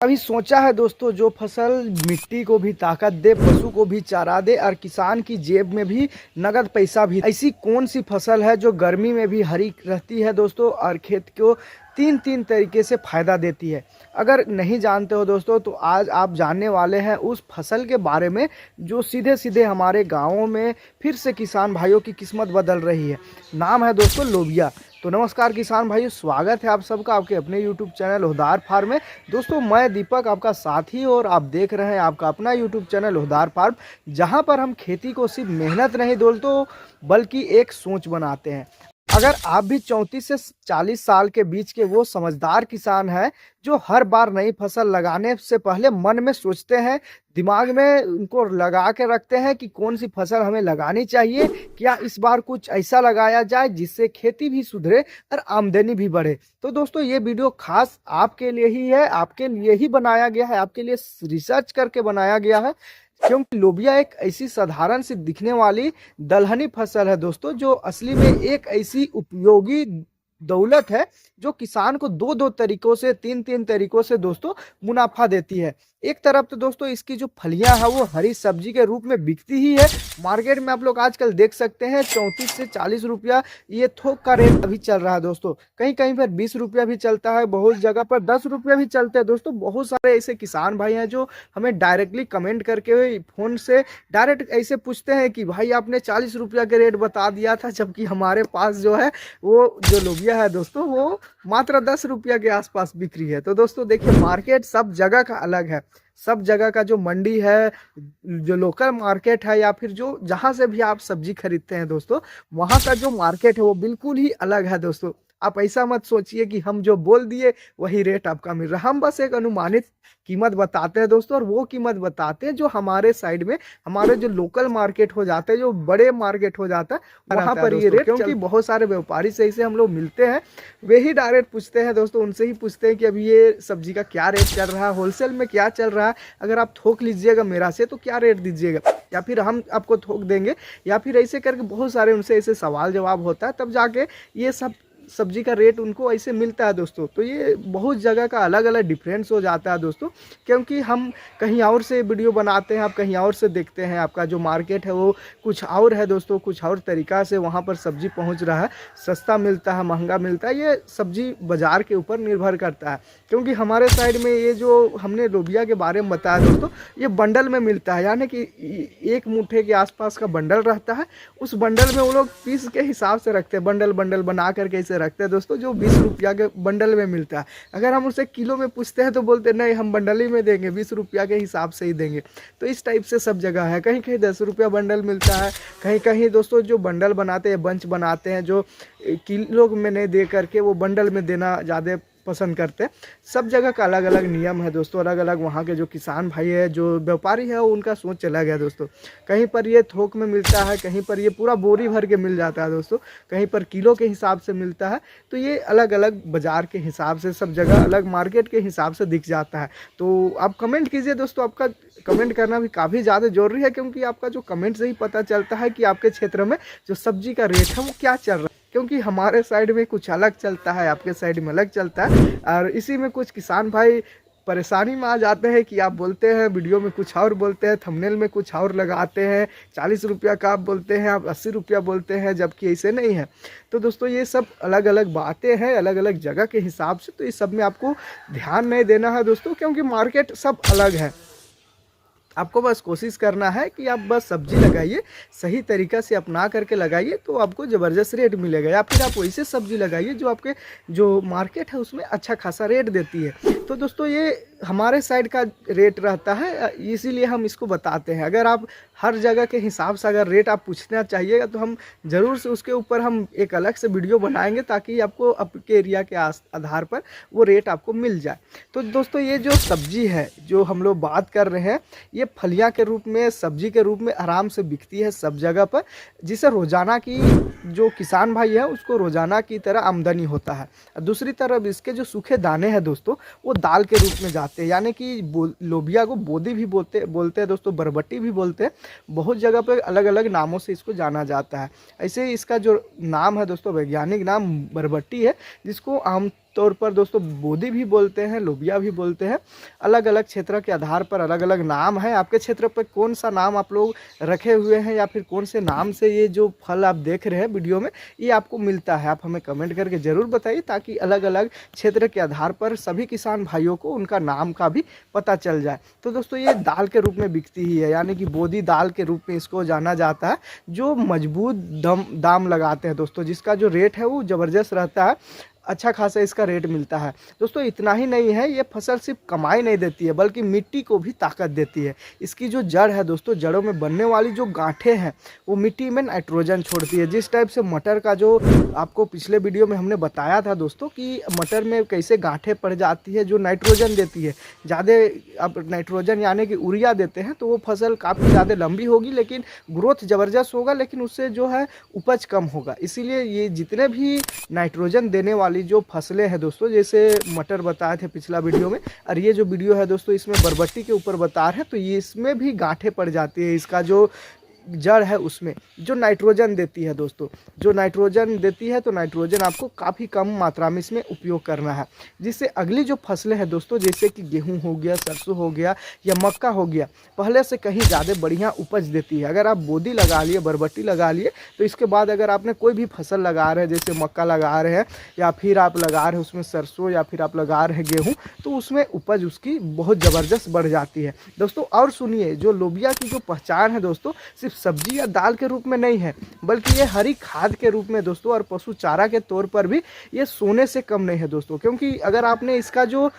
अभी सोचा है दोस्तों, जो फसल मिट्टी को भी ताकत दे, पशु को भी चारा दे और किसान की जेब में भी नगद पैसा भी, ऐसी कौन सी फसल है जो गर्मी में भी हरी रहती है दोस्तों और खेत को तीन तीन तरीके से फायदा देती है। अगर नहीं जानते हो दोस्तों तो आज आप जानने वाले हैं उस फसल के बारे में जो सीधे सीधे हमारे गाँवों में फिर से किसान भाइयों की किस्मत बदल रही है। नाम है दोस्तों लोबिया। तो नमस्कार किसान भाइयों, स्वागत है आप सबका आपके अपने YouTube चैनल उधार फार्म में। दोस्तों मैं दीपक आपका साथी और आप देख रहे हैं आपका अपना YouTube चैनल उधार फार्म, जहां पर हम खेती को सिर्फ मेहनत नहीं दोस्तों बल्कि एक सोच बनाते हैं। अगर आप भी 34 से 40 साल के बीच के वो समझदार किसान हैं जो हर बार नई फसल लगाने से पहले मन में सोचते हैं, दिमाग में उनको लगा के रखते हैं कि कौन सी फसल हमें लगानी चाहिए, क्या इस बार कुछ ऐसा लगाया जाए जिससे खेती भी सुधरे और आमदनी भी बढ़े। तो दोस्तों ये वीडियो खास आपके लिए ही है, आपके लिए ही बनाया गया है, आपके लिए रिसर्च करके बनाया गया है, क्योंकि लोबिया एक ऐसी साधारण सी दिखने वाली दलहनी फसल है दोस्तों, जो असली में एक ऐसी उपयोगी दौलत है जो किसान को दो दो तरीकों से तीन तीन तरीकों से दोस्तों मुनाफा देती है। एक तरफ तो दोस्तों इसकी जो फलियां है वो हरी सब्जी के रूप में बिकती ही है। मार्केट में आप लोग आजकल देख सकते हैं 34 से 40 रुपया ये थोक का रेट अभी चल रहा है दोस्तों। कहीं कहीं पर 20 रुपया भी चलता है, बहुत जगह पर 10 रुपया भी चलते हैं दोस्तों। बहुत सारे ऐसे किसान भाई हैं जो हमें डायरेक्टली कमेंट करके फोन से डायरेक्ट ऐसे पूछते हैं कि भाई आपने 40 रुपया के रेट बता दिया था, जबकि हमारे पास जो है वो जो लोबिया है दोस्तों वो मात्र 10 रुपया के आसपास बिक रही है। तो दोस्तों देखिए, मार्केट सब जगह का अलग है। सब जगह का जो मंडी है, जो लोकल मार्केट है, या फिर जो जहां से भी आप सब्जी खरीदते हैं दोस्तों, वहां का जो मार्केट है वो बिल्कुल ही अलग है दोस्तों। आप ऐसा मत सोचिए कि हम जो बोल दिए वही रेट आपका मिल रहा है। हम बस एक अनुमानित कीमत बताते हैं दोस्तों, और वो कीमत बताते हैं जो हमारे साइड में, हमारे जो लोकल मार्केट हो जाते हैं, जो बड़े मार्केट हो जाता है, वहां पर ये रेट, क्योंकि बहुत सारे व्यापारी से इसे हम लोग मिलते हैं, वे ही डायरेक्ट पूछते हैं दोस्तों, उनसे ही पूछते हैं कि अभी ये सब्जी का क्या रेट चल रहा है, होलसेल में क्या चल रहा है, अगर आप थोक लीजिएगा मेरा से तो क्या रेट दीजिएगा, या फिर हम आपको थोक देंगे, या फिर ऐसे करके बहुत सारे उनसे ऐसे सवाल जवाब होता है, तब जाके ये सब सब्जी का रेट उनको ऐसे मिलता है दोस्तों। तो ये बहुत जगह का अलग अलग डिफरेंस हो जाता है दोस्तों, क्योंकि हम कहीं और से वीडियो बनाते हैं, आप कहीं और से देखते हैं, आपका जो मार्केट है वो कुछ और है दोस्तों, कुछ और तरीक़ा से वहाँ पर सब्जी पहुँच रहा है, सस्ता मिलता है, महंगा मिलता है, ये सब्जी बाज़ार के ऊपर निर्भर करता है। क्योंकि हमारे साइड में ये जो हमने लोबिया के बारे में बताया दोस्तों, ये बंडल में मिलता है, यानी कि एक मुट्ठे के आसपास का बंडल रहता है। उस बंडल में वो लोग पीस के हिसाब से रखते हैं, बंडल बंडल बना करके ऐसे रखते हैं दोस्तों, जो 20 रुपया के बंडल में मिलता है। अगर हम उसे किलो में पूछते हैं तो बोलते नहीं, हम बंडल ही में देंगे, 20 रुपया के हिसाब से ही देंगे। तो इस टाइप से सब जगह है, कहीं कहीं 10 रुपया बंडल मिलता है, कहीं कहीं दोस्तों जो बंडल बनाते हैं, बंच बनाते हैं, जो किलो में नहीं दे करके वो बंडल में देना ज़्यादा पसंद करते हैं। सब जगह का अलग अलग नियम है दोस्तों, अलग अलग वहाँ के जो किसान भाई है, जो व्यापारी है, उनका सोच चला गया दोस्तों। कहीं पर ये थोक में मिलता है, कहीं पर ये पूरा बोरी भर के मिल जाता है दोस्तों, कहीं पर किलो के हिसाब से मिलता है। तो ये अलग अलग बाज़ार के हिसाब से, सब जगह अलग मार्केट के हिसाब से दिख जाता है। तो आप कमेंट कीजिए दोस्तों, आपका कमेंट करना भी काफ़ी ज़्यादा ज़रूरी है, क्योंकि आपका जो कमेंट से ही पता चलता है कि आपके क्षेत्र में जो सब्जी का रेट है वो क्या चल रहा है। क्योंकि हमारे साइड में कुछ अलग चलता है, आपके साइड में अलग चलता है, और इसी में कुछ किसान भाई परेशानी में आ जाते हैं कि आप बोलते हैं वीडियो में कुछ और बोलते हैं, थंबनेल में कुछ और लगाते हैं, 40 रुपया का आप बोलते हैं, आप 80 रुपया बोलते हैं, जबकि ऐसे नहीं है। तो दोस्तों ये सब अलग अलग बातें हैं, अलग अलग जगह के हिसाब से, तो इस सब में आपको ध्यान नहीं देना है दोस्तों, क्योंकि मार्केट सब अलग है। आपको बस कोशिश करना है कि आप बस सब्जी लगाइए, सही तरीक़ा से अपना करके लगाइए, तो आपको ज़बरदस्त रेट मिलेगा, या फिर आप वैसे सब्जी लगाइए जो आपके जो मार्केट है उसमें अच्छा खासा रेट देती है। तो दोस्तों ये हमारे साइड का रेट रहता है, इसीलिए हम इसको बताते हैं। अगर आप हर जगह के हिसाब से अगर रेट आप पूछना चाहिएगा तो हम ज़रूर से उसके ऊपर हम एक अलग से वीडियो बनाएंगे, ताकि आपको आपके एरिया के आधार पर वो रेट आपको मिल जाए। तो दोस्तों ये जो सब्जी है जो हम लोग बात कर रहे हैं, ये फलियां के रूप में, सब्जी के रूप में आराम से बिकती है सब जगह पर, जिसे रोज़ाना की जो किसान भाई है उसको रोज़ाना की तरह आमदनी होता है। दूसरी तरफ इसके जो सूखे दाने हैं दोस्तों, वो दाल के रूप में जाते हैं, यानी कि लोबिया को बोदी भी बोलते हैं दोस्तों, बरबट्टी भी बोलते हैं, बहुत जगह पे अलग अलग नामों से इसको जाना जाता है। ऐसे इसका जो नाम है दोस्तों, वैज्ञानिक नाम बरबट्टी है, जिसको आम तौर पर दोस्तों बोदी भी बोलते हैं, लोबिया भी बोलते हैं। अलग अलग क्षेत्र के आधार पर अलग अलग नाम है। आपके क्षेत्र पर कौन सा नाम आप लोग रखे हुए हैं या फिर कौन से नाम से ये जो फल आप देख रहे हैं वीडियो में ये आपको मिलता है, आप हमें कमेंट करके ज़रूर बताइए, ताकि अलग अलग क्षेत्र के आधार पर सभी किसान भाइयों को उनका नाम का भी पता चल जाए। तो दोस्तों ये दाल के रूप में बिकती ही है, यानी कि बोदी दाल के रूप में इसको जाना जाता है, जो मजबूत दाम लगाते हैं दोस्तों, जिसका जो रेट है वो ज़बरदस्त रहता है, अच्छा खासा इसका रेट मिलता है। दोस्तों इतना ही नहीं है, ये फसल सिर्फ कमाई नहीं देती है बल्कि मिट्टी को भी ताकत देती है। इसकी जो जड़ है दोस्तों, जड़ों में बनने वाली जो गांठें हैं वो मिट्टी में नाइट्रोजन छोड़ती है। जिस टाइप से मटर का जो आपको पिछले वीडियो में हमने बताया था दोस्तों कि मटर में कैसे गांठें पड़ जाती है जो नाइट्रोजन देती है, ज़्यादा आप नाइट्रोजन यानी कि यूरिया देते हैं तो वो फसल काफ़ी ज़्यादा लंबी होगी लेकिन ग्रोथ ज़बरदस्त होगा, लेकिन उससे जो है उपज कम होगा। इसीलिए ये जितने भी नाइट्रोजन देने वाली जो फसलें हैं दोस्तों, जैसे मटर बताए थे पिछला वीडियो में, और ये जो वीडियो है दोस्तों इसमें बरबट्टी के ऊपर बता रहे हैं, तो ये इसमें भी गांठें पड़ जाती है। इसका जो जड़ है उसमें जो नाइट्रोजन देती है दोस्तों, जो नाइट्रोजन देती है, तो नाइट्रोजन आपको काफ़ी कम मात्रा में इसमें उपयोग करना है, जिससे अगली जो फसलें हैं दोस्तों, जैसे कि गेहूं हो गया, सरसों हो गया या मक्का हो गया, पहले से कहीं ज़्यादा बढ़िया उपज देती है। अगर आप बोदी लगा लिए, बरबट्टी लगा लिए, तो इसके बाद अगर आपने कोई भी फसल लगा रहे हैं, जैसे मक्का लगा रहे हैं या फिर आप लगा रहे हैं उसमें सरसों या फिर आप लगा रहे हैं गेहूँ, तो उसमें उपज उसकी बहुत ज़बरदस्त बढ़ जाती है दोस्तों। और सुनिए, जो लोबिया की जो पहचान है दोस्तों, सिर्फ सब्जी या दाल के रूप में नहीं है बल्कि ये हरी खाद के रूप में दोस्तों और पशु चारा के तौर पर भी ये सोने से कम नहीं है दोस्तों। क्योंकि अगर आपने इसका जो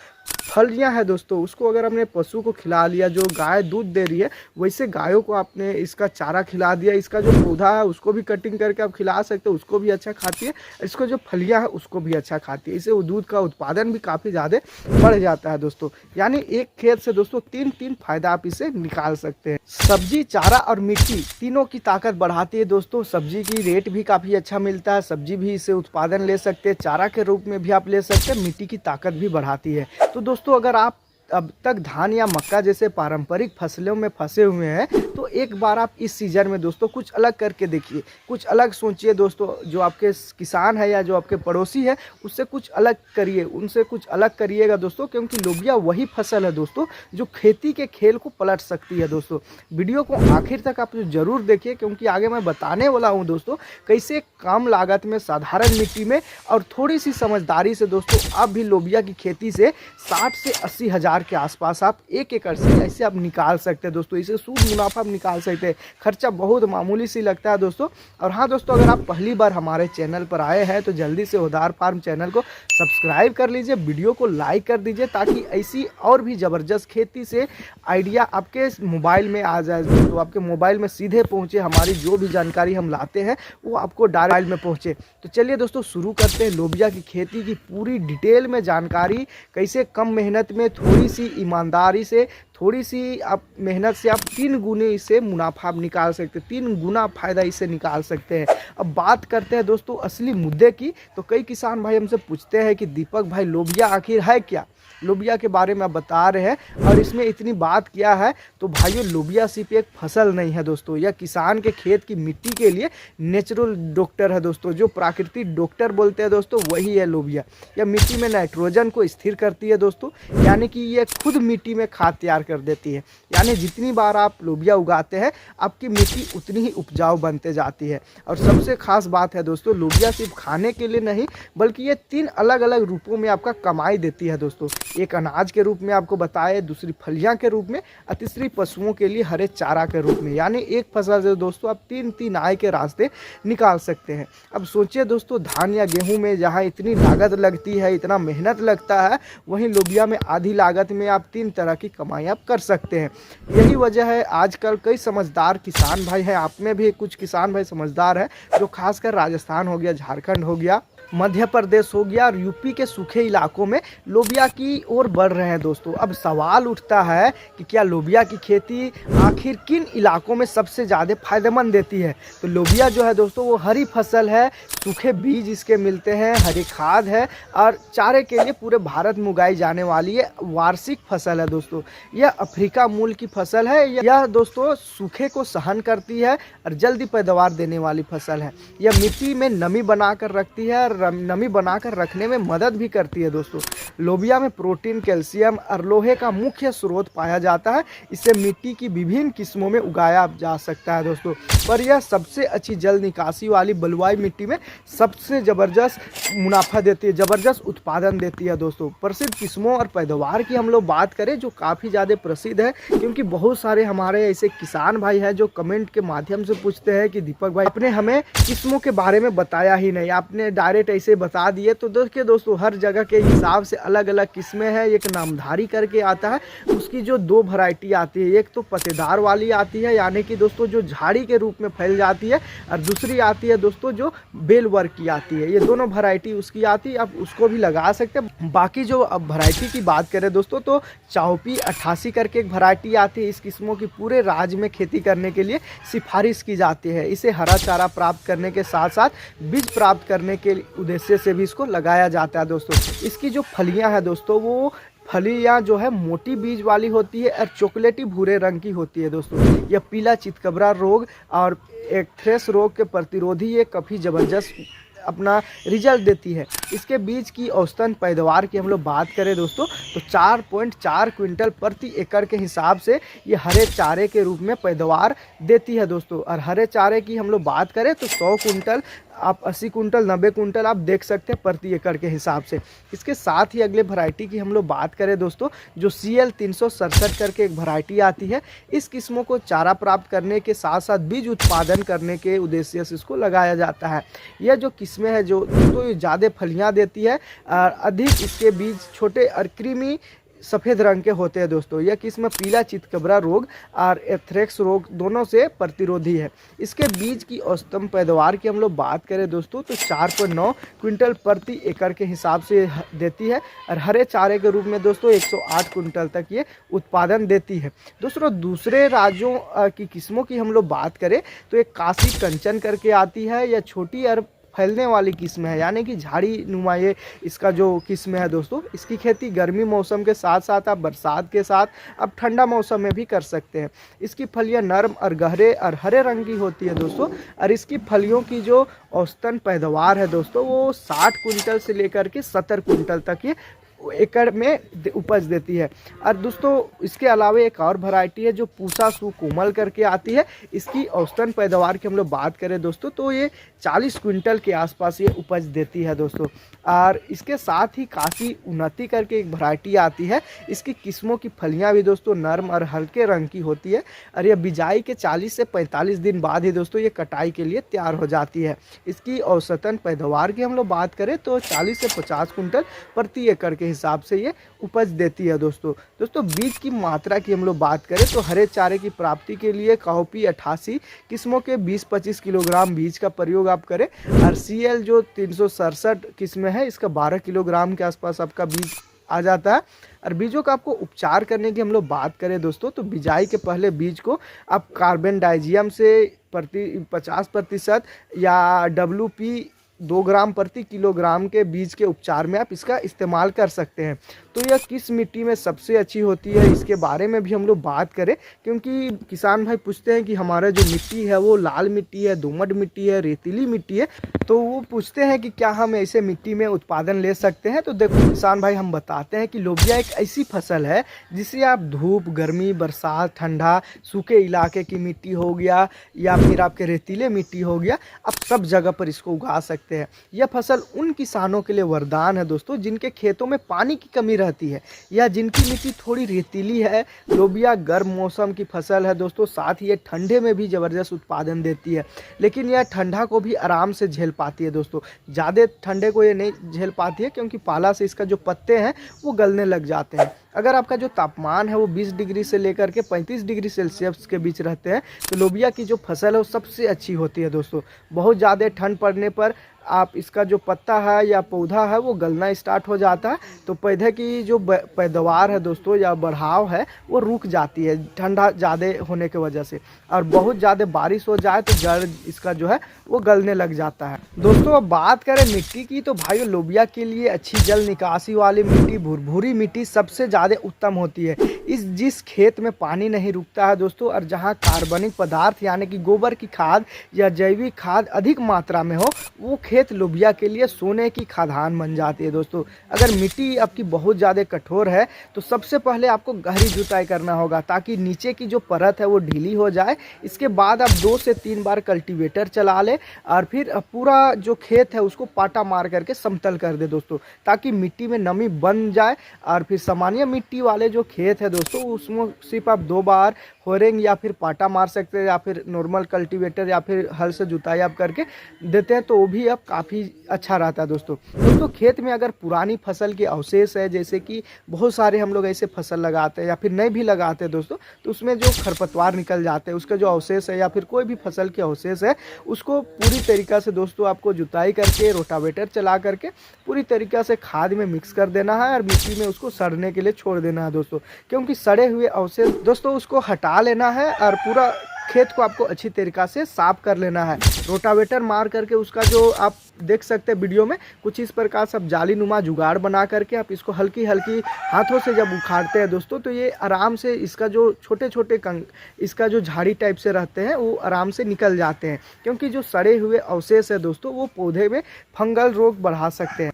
फलियां है दोस्तों, उसको अगर हमने पशु को खिला लिया, जो गाय दूध दे रही है, वैसे गायों को आपने इसका चारा खिला दिया, इसका जो पौधा है उसको भी कटिंग करके आप खिला सकते हो, उसको भी अच्छा खाती है, इसको जो फलियां है उसको भी अच्छा खाती है। इससे वो दूध का उत्पादन भी काफ़ी ज़्यादा बढ़ जाता है दोस्तों। यानी एक खेत से दोस्तों तीन फायदा आप इसे निकाल सकते हैं। सब्जी, चारा और मिट्टी तीनों की ताकत बढ़ाती है दोस्तों। सब्जी की रेट भी काफ़ी अच्छा मिलता है, सब्जी भी इससे उत्पादन ले सकते हैं, चारा के रूप में भी आप ले सकते हैं, मिट्टी की ताकत भी बढ़ाती है। तो दोस्तों अगर आप अब तक धान या मक्का जैसे पारंपरिक फसलों में फंसे हुए हैं, तो एक बार आप इस सीजन में दोस्तों कुछ अलग करके देखिए, कुछ अलग सोचिए दोस्तों। जो आपके किसान है या जो आपके पड़ोसी है उससे कुछ अलग करिए, उनसे कुछ अलग करिएगा दोस्तों, क्योंकि लोबिया वही फसल है दोस्तों जो खेती के खेल को पलट सकती है दोस्तों। वीडियो को आखिर तक आप ज़रूर देखिए, क्योंकि आगे मैं बताने वाला हूँ दोस्तों कैसे कम लागत में, साधारण मिट्टी में और थोड़ी सी समझदारी से दोस्तों आप भी लोबिया की खेती से 60 से 80 हज़ार के आसपास आप 1 एकड़ से ऐसे आप निकाल सकते हैं दोस्तों। इसे शुद्ध मुनाफा आप निकाल सकते हैं, खर्चा बहुत मामूली सी लगता है दोस्तों। और हाँ दोस्तों, अगर आप पहली बार हमारे चैनल पर आए हैं तो जल्दी से उधार फार्म चैनल को सब्सक्राइब कर लीजिए, वीडियो को लाइक कर दीजिए, ताकि ऐसी और भी ज़बरदस्त खेती से आइडिया आपके मोबाइल में आ जाए दोस्तों, आपके मोबाइल में सीधे पहुँचे। हमारी जो भी जानकारी हम लाते हैं वो आपको डायरेक्ट में पहुँचे। तो चलिए दोस्तों शुरू करते हैं लोबिया की खेती की पूरी डिटेल में जानकारी, कैसे कम मेहनत में, थोड़ी सी ईमानदारी से, थोड़ी सी आप मेहनत से आप 3 गुने इसे मुनाफा आप निकाल सकते हैं, 3 गुना फायदा इसे निकाल सकते हैं। अब बात करते हैं दोस्तों असली मुद्दे की। तो कई किसान भाई हमसे पूछते हैं कि दीपक भाई लोबिया आखिर है क्या, लोबिया के बारे में आप बता रहे हैं और इसमें इतनी बात किया है। तो भाइयों लोबिया सिर्फ एक फसल नहीं है दोस्तों, यह किसान के खेत की मिट्टी के लिए नेचुरल डॉक्टर है दोस्तों, जो प्राकृतिक डॉक्टर बोलते हैं दोस्तों वही है लोबिया। यह मिट्टी में नाइट्रोजन को स्थिर करती है दोस्तों, यानी कि यह खुद मिट्टी में खाद तैयार कर देती है। यानी जितनी बार आप लोबिया उगाते हैं आपकी मिट्टी उतनी ही उपजाऊ बनते जाती है। और सबसे खास बात है दोस्तों, लोबिया सिर्फ खाने के लिए नहीं बल्कि ये 3 अलग अलग रूपों में आपका कमाई देती है दोस्तों। एक अनाज के रूप में आपको बताए, दूसरी फलियां के रूप में और तीसरी पशुओं के लिए हरे चारा के रूप में। यानी एक फसल से दोस्तों आप 3 आय के रास्ते निकाल सकते हैं। अब सोचिए दोस्तों, धान या गेहूं में जहां इतनी लागत लगती है, इतना मेहनत लगता है, वहीं लोबिया में आधी लागत में आप 3 तरह की कमाई आप कर सकते हैं। यही वजह है आजकल कई समझदार किसान भाई हैं, आप में भी कुछ किसान भाई समझदार हैं, जो खासकर राजस्थान हो गया, झारखंड हो गया, मध्य प्रदेश हो गया और यूपी के सूखे इलाकों में लोबिया की ओर बढ़ रहे हैं दोस्तों। अब सवाल उठता है कि क्या लोबिया की खेती आखिर किन इलाकों में सबसे ज़्यादा फायदेमंद देती है। तो लोबिया जो है दोस्तों वो हरी फसल है, सूखे बीज इसके मिलते हैं, हरी खाद है और चारे के लिए पूरे भारत में उगाई जाने वाली है वार्षिक फसल है दोस्तों। यह अफ्रीका मूल की फसल है। यह दोस्तों सूखे को सहन करती है और जल्दी पैदावार देने वाली फसल है। यह मिट्टी में नमी बना कर रखती है और नमी बनाकर रखने में मदद भी करती है दोस्तों। लोबिया में प्रोटीन, कैल्शियम और लोहे का मुख्य स्रोत पाया जाता है। इसे मिट्टी की विभिन्न किस्मों में उगाया जा सकता है दोस्तों, पर यह सबसे अच्छी जल निकासी वाली बलुआई मिट्टी में सबसे ज़बरदस्त मुनाफा देती है, ज़बरदस्त उत्पादन देती है दोस्तों। प्रसिद्ध किस्मों और पैदावार की हम लोग बात करें जो काफ़ी ज़्यादा प्रसिद्ध है, क्योंकि बहुत सारे हमारे ऐसे किसान भाई हैं जो कमेंट के माध्यम से पूछते हैं कि दीपक भाई आपने हमें किस्मों के बारे में बताया ही नहीं, आपने डायरेक्ट ऐसे बता दिए। तो देखिए दोस्तों, हर जगह के हिसाब से अलग अलग किस्में हैं। एक नामधारी करके आता है, उसकी जो 2 वैरायटी आती है, एक तो पत्तेदार वाली आती है यानी कि दोस्तों जो झाड़ी के रूप में फैल जाती है, और दूसरी आती है दोस्तों जो बेल वर्क की आती है। ये दोनों वैरायटी उसकी आती है, आप उसको भी लगा सकते हैं। बाकी जो अब वैरायटी की बात करें दोस्तों, तो चौपी 88 करके एक वैरायटी आती है। इस किस्मों की पूरे राज्य में खेती करने के लिए सिफारिश की जाती है। इसे हरा चारा प्राप्त करने के साथ साथ बीज प्राप्त करने के उद्देश्य से भी इसको लगाया जाता है दोस्तों। इसकी जो फलियां हैं दोस्तों, वो फलियां जो है मोटी बीज वाली होती है और चॉकलेटी भूरे रंग की होती है दोस्तों। यह पीला चितकबरा रोग और एंथ्रेक्स रोग के प्रतिरोधी ये काफ़ी ज़बरदस्त अपना रिजल्ट देती है। इसके बीज की औसतन पैदावार की हम लोग बात करें दोस्तों, तो 4.4 क्विंटल प्रति एकड़ के हिसाब से ये हरे चारे के रूप में पैदावार देती है दोस्तों। और हरे चारे की हम लोग बात करें तो 100 कुंटल, आप 80 कुंटल, 90 कुंटल आप देख सकते हैं प्रति एकड़ के हिसाब से। इसके साथ ही अगले वैरायटी की हम लोग बात करें दोस्तों, जो CL 367 करके एक वैरायटी आती है। इस किस्मों को चारा प्राप्त करने के साथ साथ बीज उत्पादन करने के उद्देश्य से इसको लगाया जाता है। यह जो किस्में है जो दोस्तों, ये ज़्यादा फलियाँ देती है और अधिक इसके बीज छोटे और कृमि सफ़ेद रंग के होते हैं दोस्तों। यह किस्म पीला चितकबरा रोग और एंथ्रेक्स रोग दोनों से प्रतिरोधी है। इसके बीज की औसतन पैदावार की हम लोग बात करें दोस्तों, तो 4.9 क्विंटल प्रति एकड़ के हिसाब से देती है। और हरे चारे के रूप में दोस्तों 108 कुंटल तक ये उत्पादन देती है दोस्तों। दूसरे राज्यों की किस्मों की हम लोग बात करें तो एक काशी कंचन करके आती है। यह छोटी और फैलने वाली किस्म है, यानी कि झाड़ी नुमा ये इसका जो किस्म है दोस्तों। इसकी खेती गर्मी मौसम के साथ साथ आप बरसात के साथ आप ठंडा मौसम में भी कर सकते हैं। इसकी फलियां नरम और गहरे और हरे रंग की होती है दोस्तों। और इसकी फलियों की जो औसतन पैदावार है दोस्तों, वो 60 कुंटल से लेकर के 70 कुंटल तक ये एकड़ में उपज देती है। और दोस्तों इसके अलावा एक और वैरायटी है जो पूसा सुकोमल करके आती है। इसकी औसतन पैदावार की हम लोग बात करें दोस्तों, तो ये 40 क्विंटल के आसपास ये उपज देती है दोस्तों। और इसके साथ ही काशी उन्नति करके एक वैरायटी आती है। इसकी किस्मों की फलियां भी दोस्तों नरम और हल्के रंग की होती है। और यह बिजाई के 40 से 45 दिन बाद ही दोस्तों ये कटाई के लिए तैयार हो जाती है। इसकी औसतन पैदावार की हम लोग बात करें तो 40 से 50 कुंटल प्रति एकड़ के हिसाब से ये उपज देती है दोस्तों। बीज की मात्रा की हम लोग बात करें तो हरे चारे की प्राप्ति के लिए कॉपी 88 किस्मों के 20-25 किलोग्राम बीज का प्रयोग आप करें। और CL जो 367 किस्म है, इसका 12 किलोग्राम के आसपास आपका बीज आ जाता है। और बीजों का आपको उपचार करने की हम लोग बात करें दोस्तों, तो बिजाई के पहले बीज को आप कार्बन डाइजियम से 50% या WP 2 ग्राम प्रति किलोग्राम के बीज के उपचार में आप इसका इस्तेमाल कर सकते हैं। तो यह किस मिट्टी में सबसे अच्छी होती है, इसके बारे में भी हम लोग बात करें, क्योंकि किसान भाई पूछते हैं कि हमारा जो मिट्टी है वो लाल मिट्टी है, दोमट मिट्टी है, रेतीली मिट्टी है। तो वो पूछते हैं कि क्या हम ऐसे मिट्टी में उत्पादन ले सकते हैं। तो देखो किसान भाई, हम बताते हैं कि लोबिया एक ऐसी फसल है जिसे आप धूप, गर्मी, बरसात, ठंडा, सूखे इलाके की मिट्टी हो गया या फिर आपके रेतीले मिट्टी हो गया, आप सब जगह पर इसको उगा सकते हैं। यह फसल उन किसानों के लिए वरदान है दोस्तों जिनके खेतों में पानी की कमी रहती है या जिनकी मिट्टी थोड़ी रेतीली है। लोबिया गर्म मौसम की फसल है दोस्तों, साथ ही ये ठंडे में भी ज़बरदस्त उत्पादन देती है, लेकिन यह ठंडा को भी आराम से झेल पाती है दोस्तों। ज़्यादा ठंडे को ये नहीं झेल पाती है क्योंकि पाला से इसका जो पत्ते हैं वो गलने लग जाते हैं। अगर आपका जो तापमान है वो 20 डिग्री से लेकर के 35 डिग्री सेल्सियस के बीच रहते हैं तो लोबिया की जो फसल है वो सबसे अच्छी होती है दोस्तों। बहुत ज़्यादा ठंड पड़ने पर आप इसका जो पत्ता है या पौधा है वो गलना स्टार्ट हो जाता है, तो पौधे की जो पैदावार है दोस्तों या बढ़ाव है वो रुक जाती है ठंडा ज़्यादा होने की वजह से। और बहुत ज़्यादा बारिश हो जाए तो जड़ इसका जो है वो गलने लग जाता है दोस्तों। अब बात करें मिट्टी की, तो भाई लोबिया के लिए अच्छी जल निकासी वाली मिट्टी, भुरभुरी मिट्टी सबसे ज़्यादा उत्तम होती है। जिस खेत में पानी नहीं रुकता है दोस्तों और जहाँ कार्बनिक पदार्थ यानी कि गोबर की खाद या जैविक खाद अधिक मात्रा में हो, वो खेत खेत लोबिया के लिए सोने की खादान बन जाती है दोस्तों। अगर मिट्टी आपकी बहुत ज़्यादा कठोर है तो सबसे पहले आपको गहरी जुताई करना होगा ताकि नीचे की जो परत है वो ढीली हो जाए। इसके बाद आप 2 से 3 बार कल्टीवेटर चला ले और फिर पूरा जो खेत है उसको पाटा मार करके समतल कर दे दोस्तों, ताकि मिट्टी में नमी बन जाए। और फिर सामान्य मिट्टी वाले जो खेत है दोस्तों उसमें सिर्फ आप 2 बार होरेंग या फिर पाटा मार सकते हैं, या फिर नॉर्मल कल्टीवेटर या फिर हल से जुताई आप करके देते हैं तो वो भी अब काफ़ी अच्छा रहता है दोस्तों। खेत में अगर पुरानी फसल के अवशेष है, जैसे कि बहुत सारे हम लोग ऐसे फसल लगाते हैं या फिर नहीं भी लगाते हैं दोस्तों, तो उसमें जो खरपतवार निकल जाते हैं उसका जो अवशेष है या फिर कोई भी फसल के अवशेष है उसको पूरी तरीक़ा से दोस्तों आपको जुताई करके रोटावेटर चला करके पूरी तरीक़ा से खाद में मिक्स कर देना है और मिट्टी में उसको सड़ने के लिए छोड़ देना है दोस्तों। क्योंकि सड़े हुए अवशेष दोस्तों उसको हटा लेना है और पूरा खेत को आपको अच्छी तरीक़ा से साफ कर लेना है। रोटावेटर मार करके उसका जो आप देख सकते हैं वीडियो में कुछ इस प्रकार सब जाली नुमा जुगाड़ बना करके आप इसको हल्की हल्की हाथों से जब उखाड़ते हैं दोस्तों तो ये आराम से इसका जो छोटे छोटे इसका जो झाड़ी टाइप से रहते हैं वो आराम से निकल जाते हैं। क्योंकि जो सड़े हुए अवशेष है दोस्तों वो पौधे में फंगल रोग बढ़ा सकते हैं।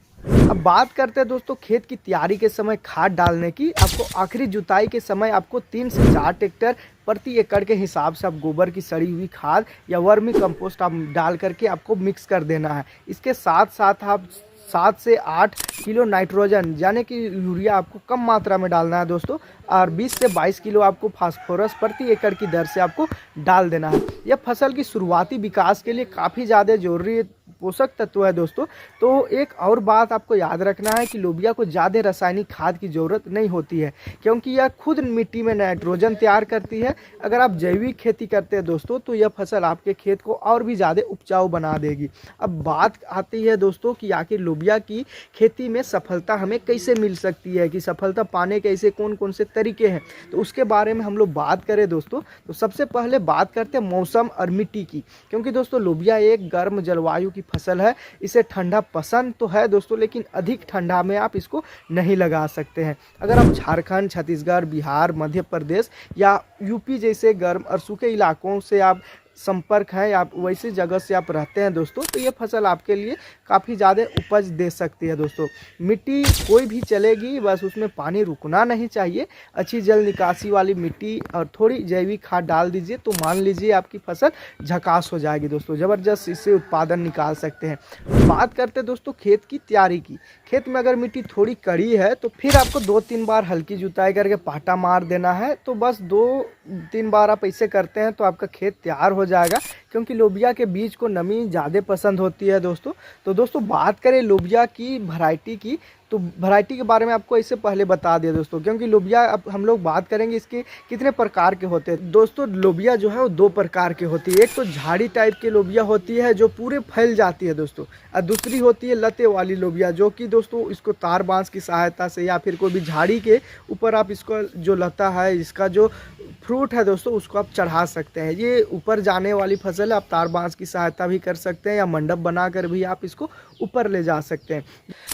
अब बात करते हैं दोस्तों खेत की तैयारी के समय खाद डालने की। आपको आखिरी जुताई के समय आपको 3 से 4 ट्रैक्टर प्रति एकड़ के हिसाब से आप गोबर की सड़ी हुई खाद या वर्मी कंपोस्ट आप डाल करके आपको मिक्स कर देना है। इसके साथ साथ आप 7 से 8 किलो नाइट्रोजन यानी कि यूरिया आपको कम मात्रा में डालना है दोस्तों, और 20 से 22 किलो आपको फास्फोरस प्रति एकड़ की दर से आपको डाल देना है। यह फसल की शुरुआती विकास के लिए काफ़ी ज़्यादा जरूरी पोषक तत्व है दोस्तों। तो एक और बात आपको याद रखना है कि लोबिया को ज़्यादा रासायनिक खाद की ज़रूरत नहीं होती है, क्योंकि यह खुद मिट्टी में नाइट्रोजन तैयार करती है। अगर आप जैविक खेती करते हैं दोस्तों तो यह फसल आपके खेत को और भी ज़्यादा उपजाऊ बना देगी। अब बात आती है दोस्तों कि आखिर लोबिया की खेती में सफलता हमें कैसे मिल सकती है, कि सफलता पाने के ऐसे कौन कौन से तरीके हैं, तो उसके बारे में हम लोग बात करें दोस्तों तो सबसे पहले बात करते हैं मौसम और मिट्टी की। क्योंकि दोस्तों लोबिया एक गर्म जलवायु की फसल है, इसे ठंडा पसंद तो है दोस्तों, लेकिन अधिक ठंडा में आप इसको नहीं लगा सकते हैं। अगर आप झारखंड, छत्तीसगढ़, बिहार, मध्य प्रदेश या यूपी जैसे गर्म और सूखे इलाकों से आप संपर्क है या वैसी जगह से आप रहते हैं दोस्तों तो ये फसल आपके लिए काफ़ी ज़्यादा उपज दे सकती है दोस्तों। मिट्टी कोई भी चलेगी, बस उसमें पानी रुकना नहीं चाहिए। अच्छी जल निकासी वाली मिट्टी और थोड़ी जैविक खाद डाल दीजिए तो मान लीजिए आपकी फसल झकास हो जाएगी दोस्तों, ज़बरदस्त इससे उत्पादन निकाल सकते हैं। बात करते हैं दोस्तों खेत की तैयारी की। खेत में अगर मिट्टी थोड़ी कड़ी है तो फिर आपको 2-3 बार हल्की जुताई करके पाटा मार देना है। तो बस 2-3 बार आप ऐसे करते हैं तो आपका खेत तैयार हो जाएगा, क्योंकि लोबिया के बीज को नमी ज़्यादा पसंद होती है दोस्तों। तो दोस्तों बात करें लोबिया की वैरायटी की, तो वैरायटी के बारे में आपको इससे पहले बता दिया दोस्तों, क्योंकि लोबिया अब हम लोग बात करेंगे इसके कितने प्रकार के होते हैं। दोस्तों लोबिया जो है वो 2 प्रकार की होती है। एक तो झाड़ी टाइप की लोबिया होती है जो पूरे फैल जाती है दोस्तों, और दूसरी होती है लते वाली लोबिया, जो कि दोस्तों इसको तार बांस की सहायता से या फिर कोई भी झाड़ी के ऊपर आप इसको जो लता है, इसका जो फ्रूट है दोस्तों उसको आप चढ़ा सकते हैं। ये ऊपर जाने वाली फसल है, आप तार बांस की सहायता भी कर सकते हैं या मंडप बनाकर भी आप इसको ऊपर ले जा सकते हैं।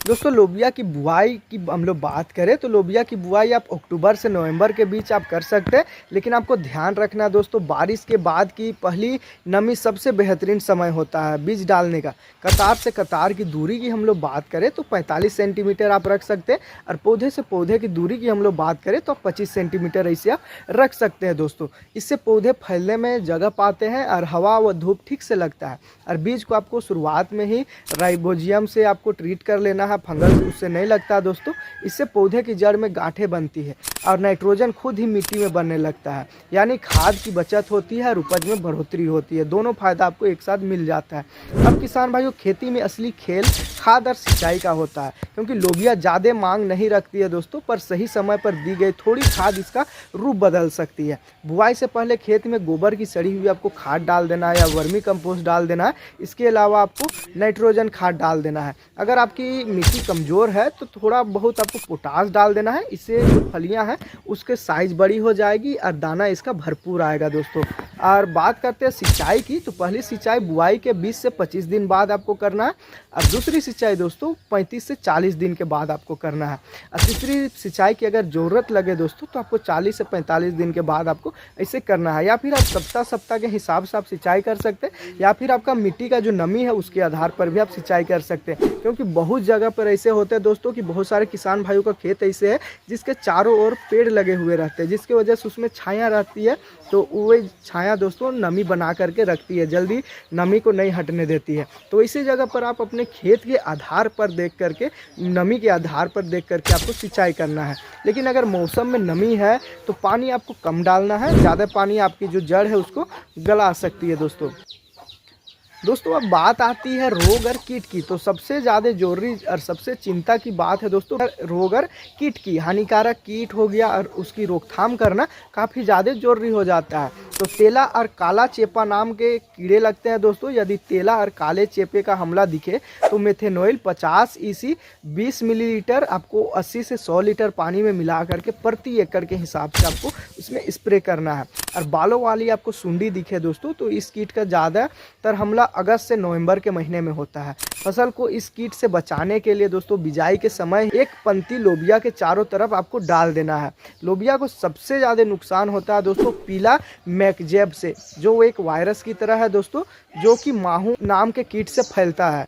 दोस्तों लोबिया की बुआई की हम लोग बात करें तो लोबिया की बुआई आप अक्टूबर से नवंबर के बीच आप कर सकते हैं, लेकिन आपको ध्यान रखना दोस्तों बारिश के बाद की पहली नमी सबसे बेहतरीन समय होता है बीज डालने का। कतार से कतार की दूरी की हम लोग बात करें तो 45 सेंटीमीटर आप रख सकते हैं, और पौधे से पौधे की दूरी की हम लोग बात करें तो 25 सेंटीमीटर ऐसे आप रख सकते हैं दोस्तों। इससे पौधे फैलने में जगह पाते हैं और हवा व धूप ठीक से लगता है। और बीज को आपको शुरुआत में ही राइबोजियम से आपको ट्रीट कर लेना है, फंगस उससे नहीं लगता दोस्तों। इससे पौधे की जड़ में गांठें बनती है और नाइट्रोजन खुद ही मिट्टी में बनने लगता है, यानी खाद की बचत होती है और उपज में बढ़ोतरी होती है। दोनों फायदा आपको एक साथ मिल जाता है। अब किसान भाइयों खेती में असली खेल खाद और सिंचाई का होता है, क्योंकि लोबिया ज़्यादा मांग नहीं रखती है दोस्तों, पर सही समय पर दी गई थोड़ी खाद इसका रूप बदल सकती है। बुआई से पहले खेत में गोबर की सड़ी हुई आपको खाद डाल देना है या वर्मी कंपोस्ट डाल देना है। इसके अलावा आपको नाइट्रोजन खाद डाल देना है। अगर आपकी मिट्टी कमज़ोर है तो थोड़ा बहुत आपको पोटास डाल देना है। इससे जो फलियां हैं उसके साइज़ बड़ी हो जाएगी और दाना इसका भरपूर आएगा दोस्तों। और बात करते हैं सिंचाई की, तो पहली सिंचाई बुआई के 20 से 25 दिन बाद आपको करना है, और दूसरी सिंचाई दोस्तों 35 से 40 दिन के बाद आपको करना है, और तीसरी सिंचाई की अगर ज़रूरत लगे दोस्तों तो आपको 40 से 45 दिन के बाद आपको ऐसे करना है। या फिर आप सप्ताह के हिसाब से आप सिंचाई कर सकते हैं, या फिर आपका मिट्टी का जो नमी है उसके आधार पर भी आप सिंचाई कर सकते हैं। क्योंकि बहुत जगह पर ऐसे होते हैं दोस्तों कि बहुत सारे किसान भाइयों का खेत ऐसे है जिसके चारों ओर पेड़ लगे हुए रहते हैं, जिसकी वजह से उसमें छाया रहती है, तो वही छाया दोस्तों नमी बना करके रखती है, जल्दी नमी को नहीं हटने देती है। तो इसी जगह पर आप अपने खेत के आधार पर देख करके, नमी के आधार पर देख करके आपको सिंचाई करना है। लेकिन अगर मौसम में नमी है तो पानी आपको कम डालना है, ज़्यादा पानी आपकी जो जड़ है उसको गला सकती है दोस्तों अब बात आती है रोग और कीट की। तो सबसे ज़्यादा जरूरी और सबसे चिंता की बात है दोस्तों रोग और कीट की। हानिकारक कीट हो गया और उसकी रोकथाम करना काफ़ी ज़्यादा जरूरी हो जाता है। तो तेला और काला चेपा नाम के कीड़े लगते हैं दोस्तों। यदि तेला और काले चेपे का हमला दिखे तो मेथेनोइल 50 EC 20 मिलीलीटर आपको 80 से 100 लीटर पानी में मिला करके प्रति एकड़ के हिसाब से आपको इसमें स्प्रे करना है। और बालों वाली आपको सुंडी दिखे दोस्तों तो इस कीट का ज़्यादातर हमला अगस्त से नवंबर के महीने में होता है। फसल को इस कीट से बचाने के लिए दोस्तों बिजाई के समय एक पंक्ति लोबिया के चारों तरफ आपको डाल देना है। लोबिया को सबसे ज़्यादा नुकसान होता है दोस्तों पीला मैकजेब से, जो एक वायरस की तरह है दोस्तों, जो कि माहू नाम के कीट से फैलता है।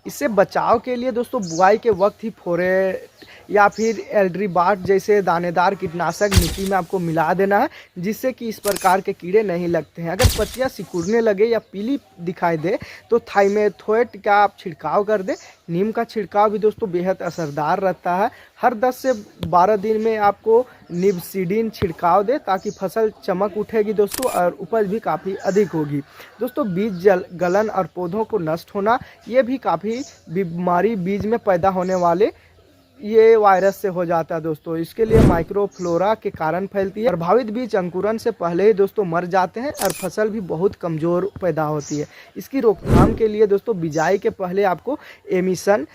इससे बचाव के लिए दोस्तों बुआई के वक्त ही फोरेट या फिर एल्ड्रीबाट जैसे दानेदार कीटनाशक मिट्टी में आपको मिला देना है, जिससे कि इस प्रकार के कीड़े नहीं लगते हैं। अगर पत्तियां सिकुड़ने लगे या पीली दिखाई दे तो थाइमेथोएट का आप छिड़काव कर दें। नीम का छिड़काव भी दोस्तों बेहद असरदार रहता है। हर 10 से 12 दिन में आपको निबसिडिन छिड़काव दे ताकि फसल चमक उठेगी दोस्तों और उपज भी काफ़ी अधिक होगी। दोस्तों बीज गलन और पौधों को नष्ट होना, ये भी काफ़ी बीमारी बीज में पैदा होने वाले ये वायरस से हो जाता है दोस्तों। इसके लिए माइक्रोफ्लोरा के कारण फैलती है। प्रभावित बीज अंकुरन से पहले ही दोस्तों मर जाते हैं और फसल भी बहुत कमज़ोर पैदा होती है। इसकी रोकथाम के लिए दोस्तों बिजाई के पहले आपको एमिसन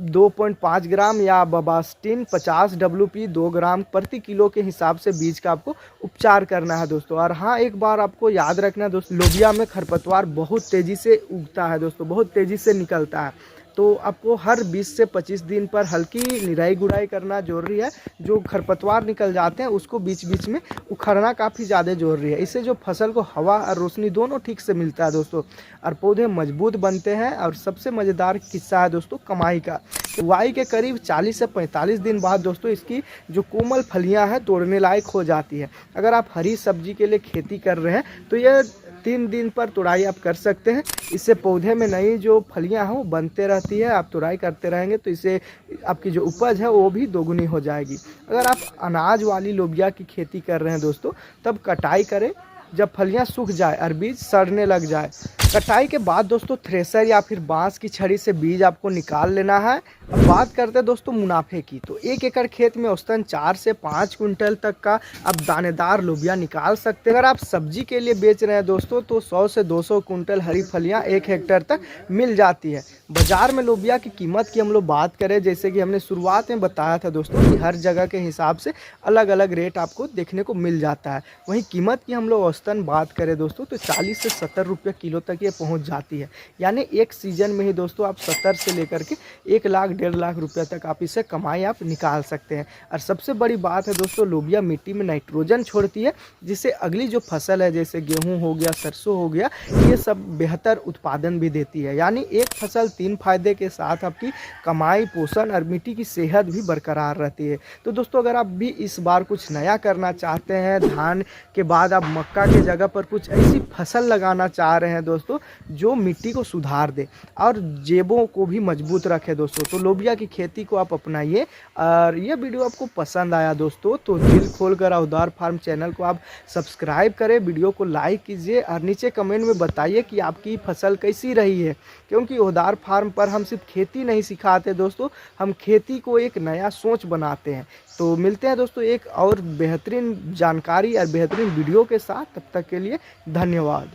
2.5 ग्राम या बबास्टिन 50 WP 2 ग्राम प्रति किलो के हिसाब से बीज का आपको उपचार करना है दोस्तों। और हाँ, एक बार आपको याद रखना है दोस्तों, लोबिया में खरपतवार बहुत तेज़ी से उगता है दोस्तों, बहुत तेज़ी से निकलता है। तो आपको हर 20 से 25 दिन पर हल्की निराई गुड़ाई करना जरूरी है। जो खरपतवार निकल जाते हैं उसको बीच बीच में उखड़ना काफ़ी ज़्यादा जरूरी है। इससे जो फसल को हवा और रोशनी दोनों ठीक से मिलता है दोस्तों, और पौधे मजबूत बनते हैं। और सबसे मज़ेदार किस्सा है दोस्तों कमाई का। बुआई के करीब 40 से 45 दिन बाद दोस्तों इसकी जो कोमल फलियां हैं तोड़ने लायक हो जाती है। अगर आप हरी सब्जी के लिए खेती कर रहे हैं तो यह 3 दिन पर तुड़ाई आप कर सकते हैं। इससे पौधे में नई जो फलियां हैं वो बनते रहती है। आप तुड़ाई करते रहेंगे तो इससे आपकी जो उपज है वो भी दोगुनी हो जाएगी। अगर आप अनाज वाली लोबिया की खेती कर रहे हैं दोस्तों तब कटाई करें जब फलियां सूख जाए और बीज सड़ने लग जाए। कटाई के बाद दोस्तों थ्रेसर या फिर बांस की छड़ी से बीज आपको निकाल लेना है। अब बात करते हैं दोस्तों मुनाफे की। तो 1 एकड़ खेत में औसतन 4 से 5 कुंटल तक का आप दानेदार लोबिया निकाल सकते हैं। अगर आप सब्जी के लिए बेच रहे हैं दोस्तों तो 100 से 200 कुंटल हरी फलियां 1 हेक्टेयर तक मिल जाती है। बाजार में लोबिया की कीमत की हम लोग बात करें, जैसे कि हमने शुरुआत में बताया था दोस्तों कि हर जगह के हिसाब से अलग अलग रेट आपको देखने को मिल जाता है। वहीं कीमत की हम लोग औसतन बात करें दोस्तों तो 40 से 70 रुपये किलो तक ये पहुंच जाती है। यानी एक सीजन में ही दोस्तों आप 70 से लेकर के 1 लाख 1.5 लाख रुपये तक आप इससे कमाई आप निकाल सकते हैं। और सबसे बड़ी बात है दोस्तों लोबिया मिट्टी में नाइट्रोजन छोड़ती है, जिससे अगली जो फसल है जैसे गेहूँ हो गया, सरसों हो गया, ये सब बेहतर उत्पादन भी देती है। यानी एक फसल 3 फायदे के साथ आपकी कमाई, पोषण और मिट्टी की सेहत भी बरकरार रहती है। तो दोस्तों अगर आप भी इस बार कुछ नया करना चाहते हैं, धान के बाद आप मक्का के जगह पर कुछ ऐसी फसल लगाना चाह रहे हैं दोस्तों जो मिट्टी को सुधार दे और जेबों को भी मजबूत रखे दोस्तों, तो लोबिया की खेती को आप अपनाइए। और ये वीडियो आपको पसंद आया दोस्तों तो दिल खोलकर औदार फार्म चैनल को आप सब्सक्राइब करें, वीडियो को लाइक कीजिए और नीचे कमेंट में बताइए कि आपकी फसल कैसी रही है। क्योंकि औदार फार्म पर हम सिर्फ खेती नहीं सिखाते दोस्तों, हम खेती को एक नया सोच बनाते हैं। तो मिलते हैं दोस्तों एक और बेहतरीन जानकारी और बेहतरीन वीडियो के साथ। तब तक के लिए धन्यवाद।